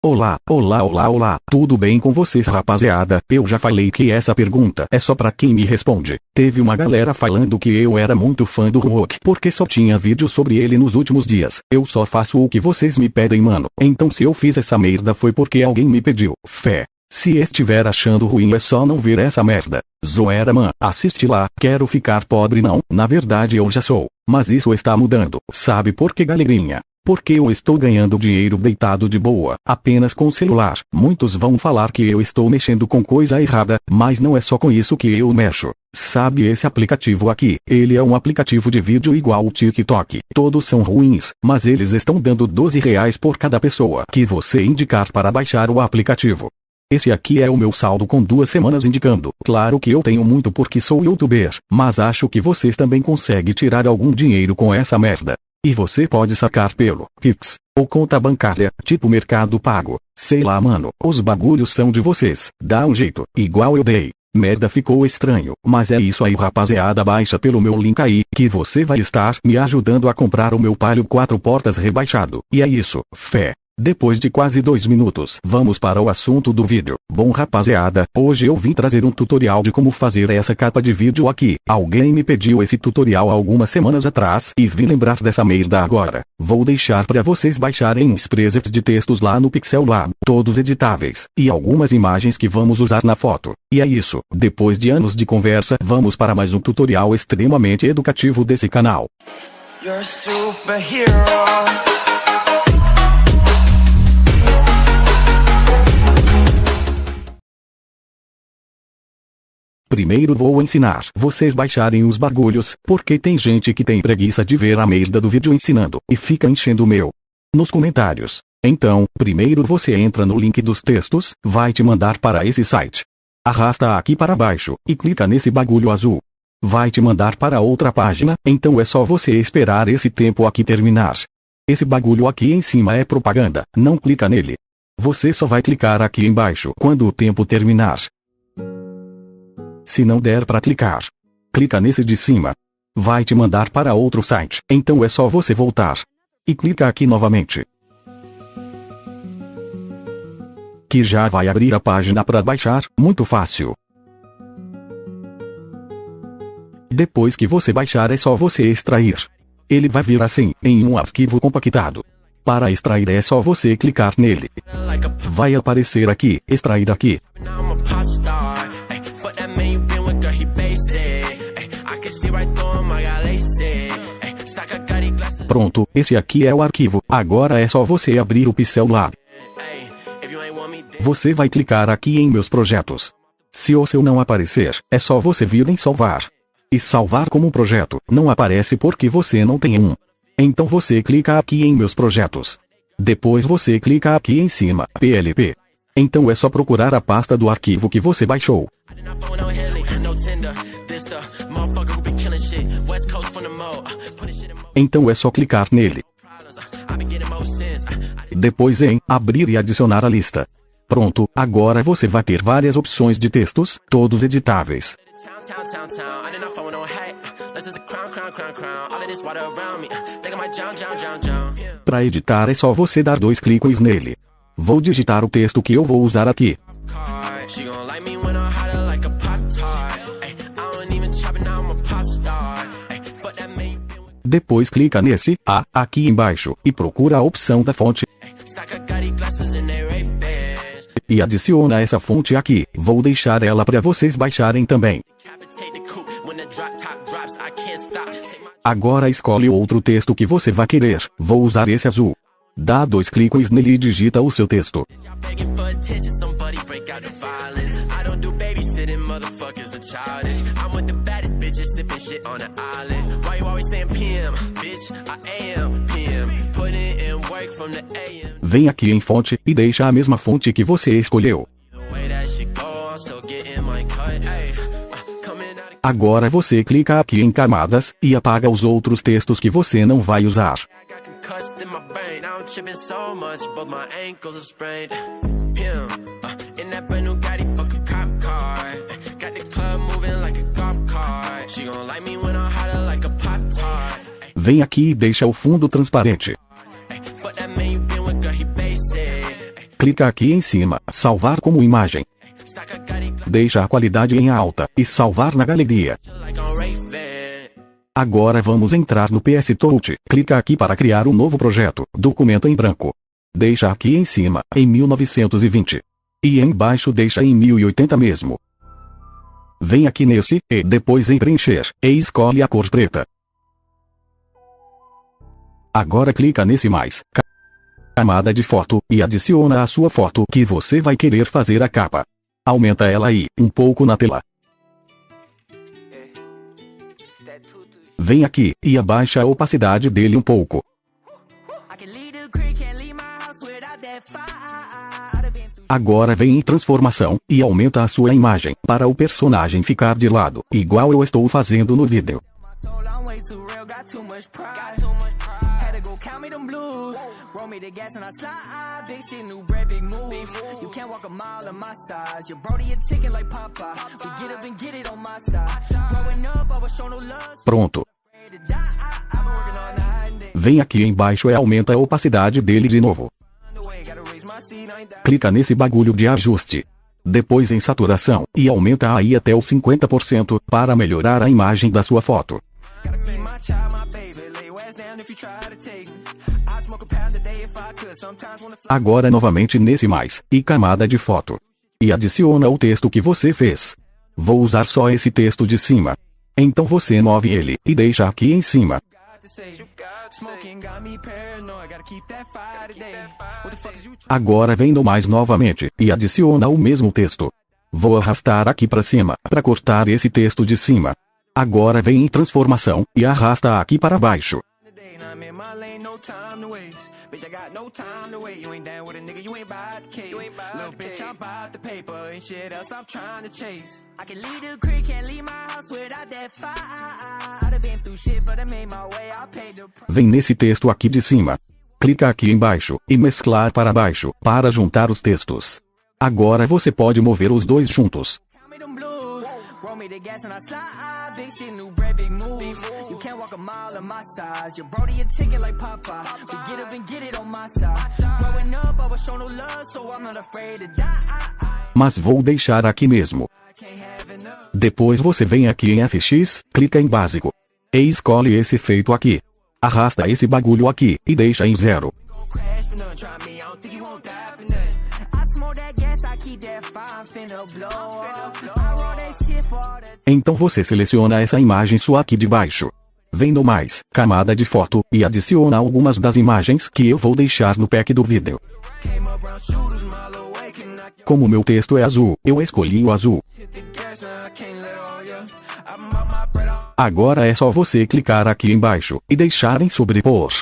Olá, olá, olá, olá, tudo bem com vocês, rapaziada? Eu já falei que essa pergunta é só pra quem me responde. Teve uma galera falando que eu era muito fã do Hulk porque só tinha vídeo sobre ele nos últimos dias. Eu só faço o que vocês me pedem, mano. Então se eu fiz essa merda foi porque alguém me pediu. Fé. Se estiver achando ruim é só não ver essa merda. Zoeira, man, assiste lá. Quero ficar pobre não, na verdade eu já sou. Mas isso está mudando. Sabe por que, galerinha? Porque eu estou ganhando dinheiro deitado de boa, apenas com o celular. Muitos vão falar que eu estou mexendo com coisa errada, mas não é só com isso que eu mexo. Sabe esse aplicativo aqui? Ele é um aplicativo de vídeo igual o TikTok. Todos são ruins, mas eles estão dando R$ 12 por cada pessoa que você indicar para baixar o aplicativo. Esse aqui é o meu saldo com 2 semanas indicando. Claro que eu tenho muito porque sou youtuber, mas acho que vocês também conseguem tirar algum dinheiro com essa merda. E você pode sacar pelo Pix, ou conta bancária, tipo Mercado Pago. Sei lá, mano, os bagulhos são de vocês. Dá um jeito, igual eu dei. Merda, ficou estranho, mas é isso aí, rapaziada, baixa pelo meu link aí, que você vai estar me ajudando a comprar o meu Palio 4 portas rebaixado. E é isso, fé. Depois de quase 2 minutos, vamos para o assunto do vídeo. Bom, rapaziada, hoje eu vim trazer um tutorial de como fazer essa capa de vídeo aqui. Alguém me pediu esse tutorial algumas semanas atrás e vim lembrar dessa merda agora. Vou deixar para vocês baixarem uns presets de textos lá no Pixel Lab, todos editáveis, e algumas imagens que vamos usar na foto. E é isso, depois de anos de conversa, vamos para mais um tutorial extremamente educativo desse canal. You're a superhero. Primeiro vou ensinar vocês baixarem os bagulhos, porque tem gente que tem preguiça de ver a merda do vídeo ensinando, e fica enchendo o meu nos comentários. Então, primeiro você entra no link dos textos, vai te mandar para esse site. Arrasta aqui para baixo, e clica nesse bagulho azul. Vai te mandar para outra página, então é só você esperar esse tempo aqui terminar. Esse bagulho aqui em cima é propaganda, não clica nele. Você só vai clicar aqui embaixo quando o tempo terminar. Se não der para clicar, clica nesse de cima. Vai te mandar para outro site, então é só você voltar. E clica aqui novamente. Que já vai abrir a página para baixar, muito fácil. Depois que você baixar é só você extrair. Ele vai vir assim, em um arquivo compactado. Para extrair é só você clicar nele. Vai aparecer aqui, extrair aqui. Pronto, esse aqui é o arquivo. Agora é só você abrir o Pixel Lab. Você vai clicar aqui em meus projetos. Se o seu não aparecer, é só você vir em salvar. E salvar como projeto, não aparece porque você não tem um. Então você clica aqui em meus projetos. Depois você clica aqui em cima, PLP. Então é só procurar a pasta do arquivo que você baixou. Então é só clicar nele. Depois em abrir e adicionar a lista. Pronto, agora você vai ter várias opções de textos, todos editáveis. Para editar é só você dar 2 cliques nele. Vou digitar o texto que eu vou usar aqui. Depois clica nesse A aqui embaixo e procura a opção da fonte. E adiciona essa fonte aqui. Vou deixar ela para vocês baixarem também. Agora escolhe outro texto que você vai querer. Vou usar esse azul. Dá 2 cliques nele e digita o seu texto. Vem aqui em fonte e deixa a mesma fonte que você escolheu. Agora você clica aqui em camadas e apaga os outros textos que você não vai usar. Vem aqui e deixa o fundo transparente. clica aqui em cima, salvar como imagem. Deixa a qualidade em alta, e salvar na galeria. Agora vamos entrar no PS Touch, clica aqui para criar um novo projeto, documento em branco. Deixa aqui em cima, em 1920. E embaixo deixa em 1080 mesmo. Vem aqui nesse, e depois em preencher, e escolhe a cor preta. Agora clica nesse mais, camada de foto, e adiciona a sua foto que você vai querer fazer a capa. Aumenta ela aí, um pouco na tela. Vem aqui, e abaixa a opacidade dele um pouco. Agora vem em transformação, e aumenta a sua imagem, para o personagem ficar de lado, igual eu estou fazendo no vídeo. Pronto. Vem aqui embaixo e aumenta a opacidade dele de novo. Clica nesse bagulho de ajuste. Depois em saturação, e aumenta aí até o 50% para melhorar a imagem da sua foto. Agora novamente nesse mais, e camada de foto. E adiciona o texto que você fez. Vou usar só esse texto de cima. Então você move ele, e deixa aqui em cima. Agora vem no mais novamente, e adiciona o mesmo texto. Vou arrastar aqui para cima, para cortar esse texto de cima. Agora vem em transformação, e arrasta aqui para baixo. Vem nesse texto aqui de cima. Clica aqui embaixo, e mesclar para baixo, para juntar os textos. Agora você pode mover os dois juntos. Mas vou deixar aqui mesmo. Depois você vem aqui em FX, clica em básico. E escolhe esse efeito aqui. Arrasta esse bagulho aqui, e deixa em 0. Então você seleciona essa imagem sua aqui de baixo. Vem no mais, camada de foto, e adiciona algumas das imagens que eu vou deixar no pack do vídeo. Como meu texto é azul, eu escolhi o azul. Agora é só você clicar aqui embaixo, e deixar em sobrepor.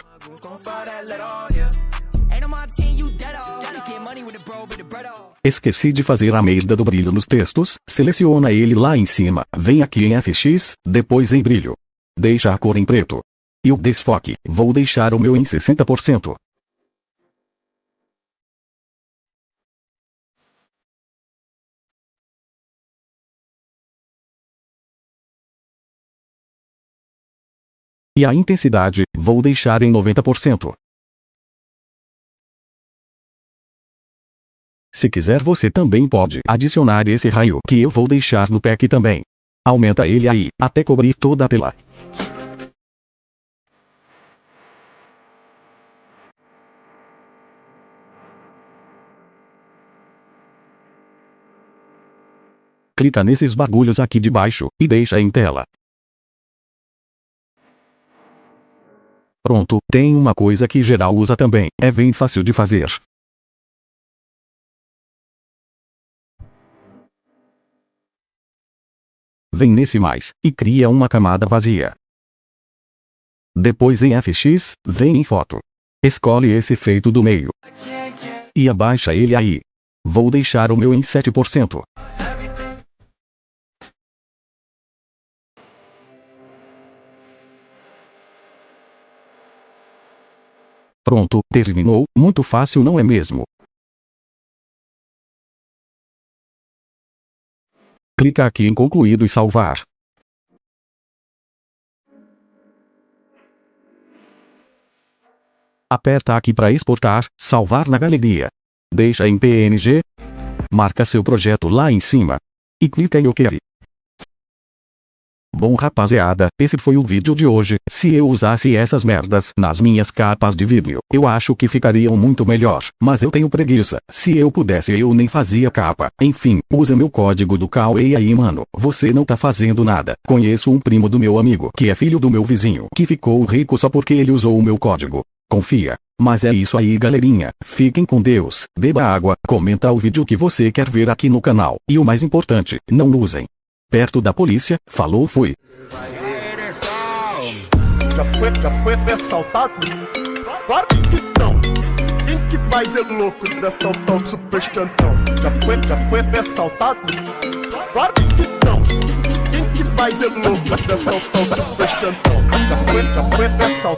Esqueci de fazer a merda do brilho nos textos, seleciona ele lá em cima, vem aqui em FX, depois em brilho. Deixa a cor em preto. E o desfoque, vou deixar o meu em 60%. E a intensidade, vou deixar em 90%. Se quiser você também pode adicionar esse raio que eu vou deixar no pack também. Aumenta ele aí, até cobrir toda a tela. Clica nesses bagulhos aqui de baixo, e deixa em tela. Pronto, tem uma coisa que geral usa também, é bem fácil de fazer. Vem nesse mais, e cria uma camada vazia. Depois em FX, vem em foto. Escolhe esse efeito do meio. E abaixa ele aí. Vou deixar o meu em 7%. Pronto, terminou, muito fácil não é mesmo? Clica aqui em concluído e salvar. Aperta aqui para exportar, salvar na galeria. Deixa em PNG. Marca seu projeto lá em cima. E clica em OK. Bom rapaziada, esse foi o vídeo de hoje. Se eu usasse essas merdas nas minhas capas de vídeo, eu acho que ficariam muito melhor. Mas eu tenho preguiça. Se eu pudesse eu nem fazia capa. Enfim, usa meu código do Cauê aí mano. Você não tá fazendo nada. Conheço um primo do meu amigo, que é filho do meu vizinho, que ficou rico só porque ele usou o meu código. Confia. Mas é isso aí galerinha, fiquem com Deus, beba água, comenta o vídeo que você quer ver aqui no canal. E o mais importante, não usem perto da polícia. Falou, fui. Já foi assaltado? Claro que não. Quem que faz é louco dessa tão super chantão? Já foi assaltado? Claro que não. Quem que faz é louco dessa tão super chantão? Já foi assaltado?